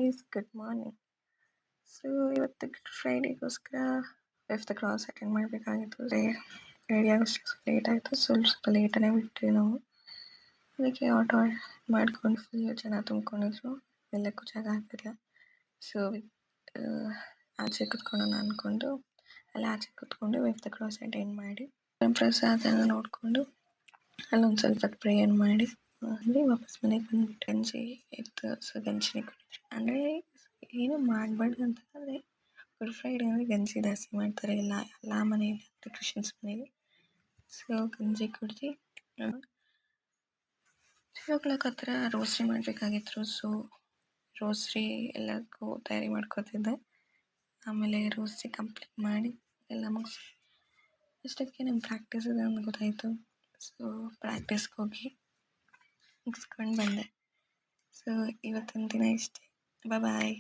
Guys, good morning. So ಇವತ್ತು good ಫ್ರೈಡೇಗೋಸ್ಕರ 5th class attend ಮಾಡಬೇಕಾಗಿತ್ತು. Ready ಆಗೋಷ್ಟು ಲೇಟ್ ಆಯಿತು. ಸ್ವಲ್ಪ ಲೇಟನೇ ಬಿಟ್ವಿ ನಾವು. ಅದಕ್ಕೆ ಆಟೋ ಮಾಡ್ಕೊಂಡು ಫುಲ್ ಜನ ತುಂಬ್ಕೊಂಡಿದ್ರು, ಎಲ್ಲಕ್ಕೂ ಜಾಗ ಆಗ್ತಿಲ್ಲ. ಸೊ ಆಚೆ ಕುತ್ಕೊಳ್ಳೋಣ ಅಂದ್ಕೊಂಡು ಆಚೆ ಕುತ್ಕೊಂಡು 5th ಕ್ಲಾಸ್ ಅಟೆಂಡ್ ಮಾಡಿ ಪ್ರಸಾದನ ನೋಡಿಕೊಂಡು ಅಲ್ಲೊಂದು ಸ್ವಲ್ಪ ಪ್ರೇಯರ್ ಮಾಡಿ ವಾಪಸ್ ಮನೆಗೆ ಬಂದ್ಬಿಟ್ಟು ಗಂಜಿ ಇತ್ತು. ಸೊ ಗಂಜಿನೇ ಕುಡಿದ್ವಿ. ಅಂದರೆ ಏನು ಮಾಡಬಾರ್ದು ಅಂತ, ಆದರೆ ಗುಡ್ ಫ್ರೈಡೇ ಅಂದರೆ ಗಂಜಿ ಜಾಸ್ತಿ ಮಾಡ್ತಾರೆ ಎಲ್ಲ ಮನೆಯಲ್ಲಿ, ಅಂದರೆ ಕ್ರಿಶ್ಚಿಯನ್ಸ್ ಮನೇಲಿ. ಸೊ ಗಂಜಿ ಕುಡಿದು 3 o'clock ಹತ್ರ ರೋಸ್ಟ್ರಿ ಮಾಡಬೇಕಾಗಿತ್ತು. ಸೊ ರೋಸ್ಟ್ರಿ ಎಲ್ಲಕ್ಕೂ ತಯಾರಿ ಮಾಡ್ಕೋತಿದ್ದೆ. ಆಮೇಲೆ ರೋಸ್ಟ್ರಿ ಕಂಪ್ಲೀಟ್ ಮಾಡಿ ಎಲ್ಲ ಮುಗಿಸಿ ಅಷ್ಟಕ್ಕೆ ನಮ್ಮ ಪ್ರಾಕ್ಟೀಸ್ ಇದೆ ಅಂತ ಗೊತ್ತಾಯಿತು. ಸೊ ಪ್ರಾಕ್ಟೀಸ್ಗೆ ಹೋಗಿ ಮುಗಿಸ್ಕೊಂಡು ಬಂದೆ. ಸೊ ಇವತ್ತಿನ ದಿನ ಇಷ್ಟೇ. ಬಾಯ್.